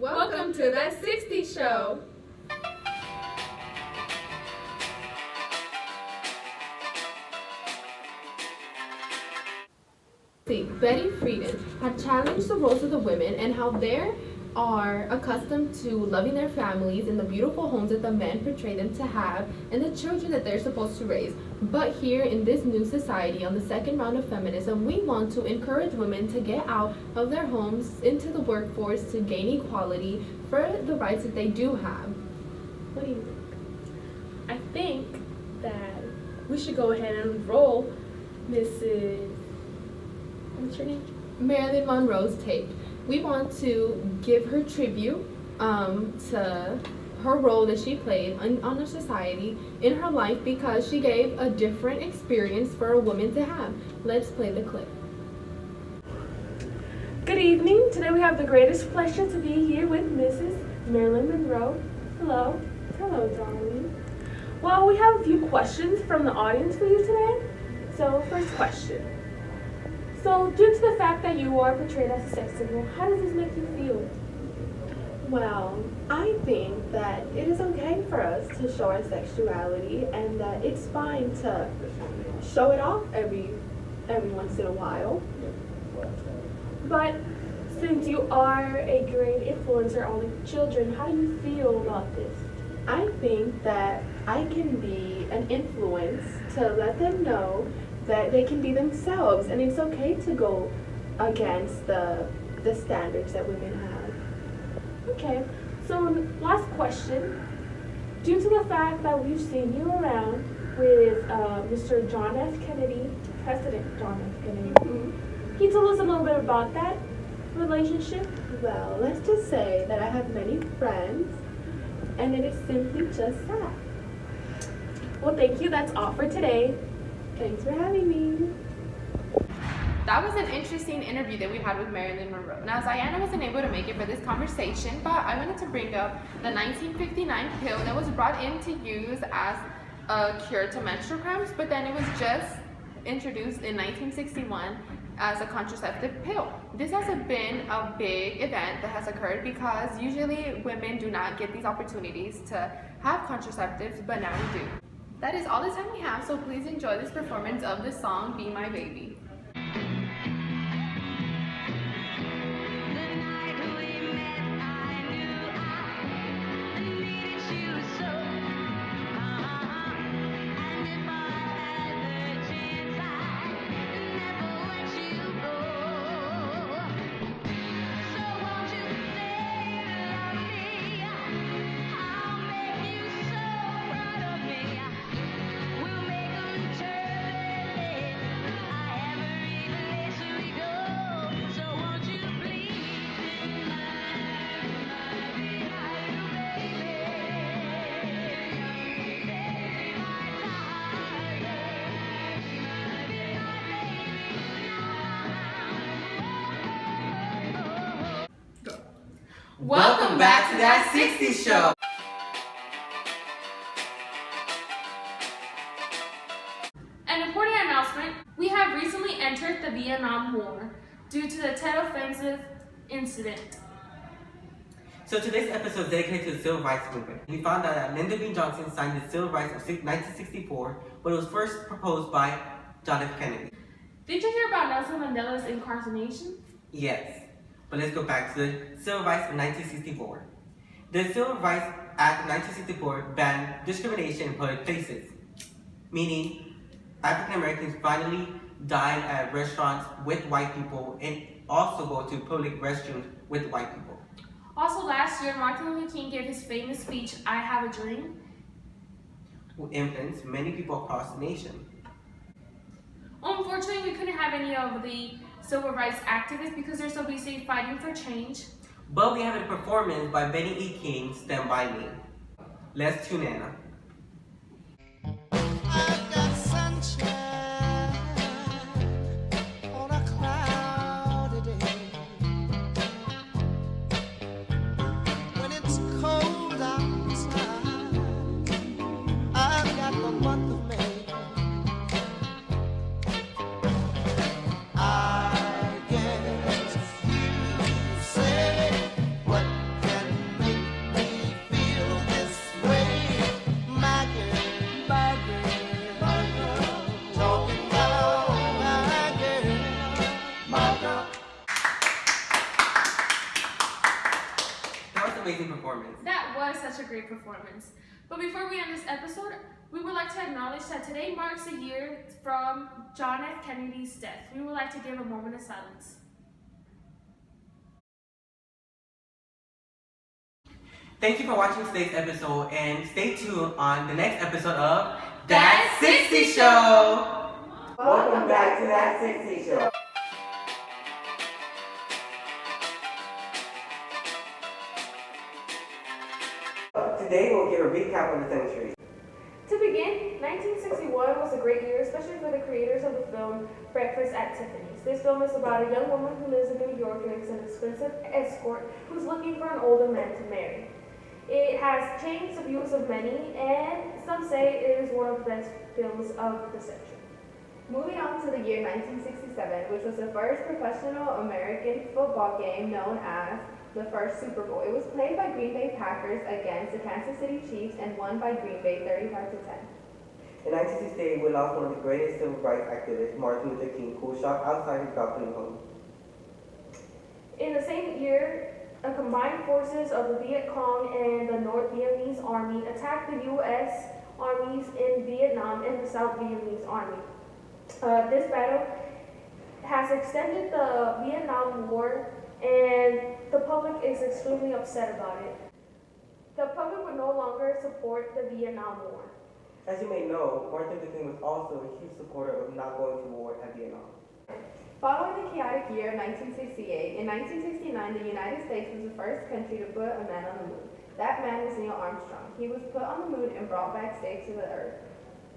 Welcome to That 60s Show. Betty Friedan had challenged the roles of the women and how they are accustomed to loving their families and the beautiful homes that the men portray them to have and the children that they're supposed to raise. But here in this new society, on the second round of feminism, we want to encourage women to get out of their homes into the workforce to gain equality for the rights that they do have. What do you think? I think that we should go ahead and enroll Mrs. What's her name? Marilyn Monroe's tape. We want to give her tribute to her role that she played on our society in her life because she gave a different experience for a woman to have. Let's play the clip. Good evening. Today we have the greatest pleasure to be here with Mrs. Marilyn Monroe. Hello. Hello, darling. Well, we have a few questions from the audience for you today. So, first question. So, due to the fact that you are portrayed as a sex symbol, how does this make you feel? Well, I think that it is okay for us to show our sexuality and that it's fine to show it off every once in a while. But since you are a great influencer on the children, how do you feel about this? I think that I can be an influence to let them know that they can be themselves and it's okay to go against the standards that women have. Okay, so last question. Due to the fact that we've seen you around with Mr. John F. Kennedy, President John F. Kennedy, can you tell us a little bit about that relationship? Well, let's just say that I have many friends and it is simply just that. Well, thank you. That's all for today. Thanks for having me. That was an interesting interview that we had with Marilyn Monroe. Now, Ziana wasn't able to make it for this conversation, but I wanted to bring up the 1959 pill that was brought in to use as a cure to menstrual cramps, but then it was just introduced in 1961 as a contraceptive pill. This has been a big event that has occurred because usually women do not get these opportunities to have contraceptives, but now we do. That is all the time we have, so please enjoy this performance of the song Be My Baby. Welcome back to That 60s Show. An important announcement. We have recently entered the Vietnam War due to the Tet Offensive incident. So today's episode is dedicated to the Civil Rights Movement. We found out that Lyndon B. Johnson signed the Civil Rights of 1964, but it was first proposed by John F. Kennedy. Did you hear about Nelson Mandela's incarceration? Yes. But let's go back to the Civil Rights of 1964. The Civil Rights Act of 1964 banned discrimination in public places, meaning African Americans finally dine at restaurants with white people and also go to public restrooms with white people. Also last year, Martin Luther King gave his famous speech, I Have a Dream, who influenced many people across the nation. Unfortunately, we couldn't have any of the civil rights activists because they're so busy fighting for change. But we have a performance by Benny E. King, Stand By Me. Let's tune in. I've got sunshine on a cloudy day. When it's cold outside, I've got the month of May. I guess you say, what can amazing performance. That was such a great performance. But before we end this episode, we would like to acknowledge that today marks a year from John F. Kennedy's death. We would like to give a moment of silence. Thank you for watching today's episode, and stay tuned on the next episode of That 60 Show! Welcome back to That 60 Show. Today we'll give a recap of the century. To begin, 1961 was a great year, especially for the creators of the film Breakfast at Tiffany's. This film is about a young woman who lives in New York and is an expensive escort who's looking for an older man to marry. It has changed the views of many, and some say it is one of the best films of the century. Moving on to the year 1967, which was the first professional American football game known as the first Super Bowl. It was played by Green Bay Packers against the Kansas City Chiefs and won by Green Bay 35-10. In 1968, we lost one of the greatest civil rights activists, Martin Luther King, who was shot outside his balcony home. In the same year, a combined forces of the Viet Cong and the North Vietnamese Army attacked the U.S. armies in Vietnam and the South Vietnamese Army. This battle has extended the Vietnam War, and the public is extremely upset about it. The public would no longer support the Vietnam War. As you may know, Martin Luther King was also a huge supporter of not going to war at Vietnam. Following the chaotic year of 1968, in 1969, the United States was the first country to put a man on the moon. That man was Neil Armstrong. He was put on the moon and brought back safe to the Earth.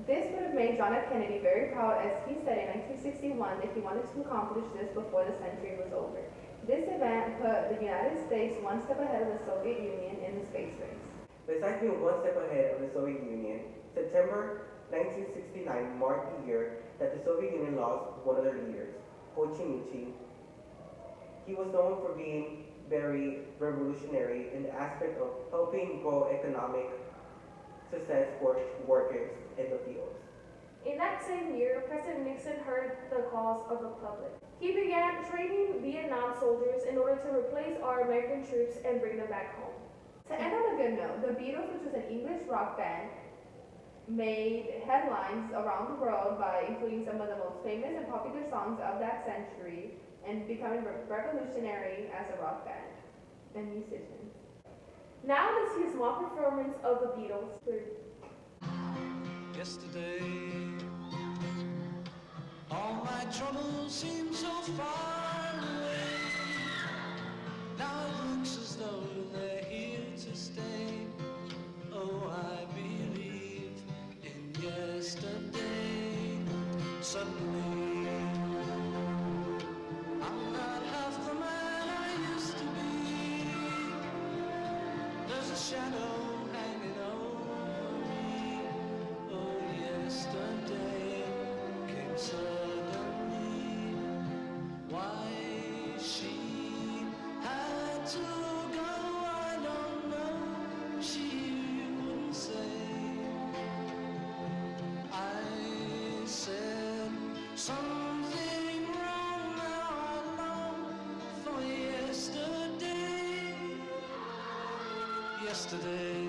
This would have made John F. Kennedy very proud, as he said in 1961 that he wanted to accomplish this before the century was over. This event put the United States one step ahead of the Soviet Union in the space race. Besides being one step ahead of the Soviet Union, September 1969 marked the year that the Soviet Union lost one of their leaders, Ho Chi Minh. He was known for being very revolutionary in the aspect of helping grow economic success for workers in the fields. In that same year, President Nixon heard the calls of the public. He began training Vietnam soldiers in order to replace our American troops and bring them back home. To end on a good note, the Beatles, which was an English rock band, made headlines around the world by including some of the most famous and popular songs of that century and becoming revolutionary as a rock band and musicians. Now let's see a small performance of the Beatles. Yesterday, all my troubles seem so far away. Now it looks as though they're here to stay. Oh, I believe in yesterday. Suddenly, I'm not half the man I used to be. There's a shadow hanging over me. Oh, yesterday came suddenly. Why she had to go, I don't know. She wouldn't say. I said something wrong. Now I long for yesterday. Yesterday,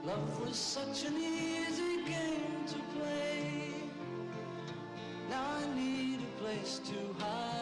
love was such an easy game to play. Now I need a place to hide.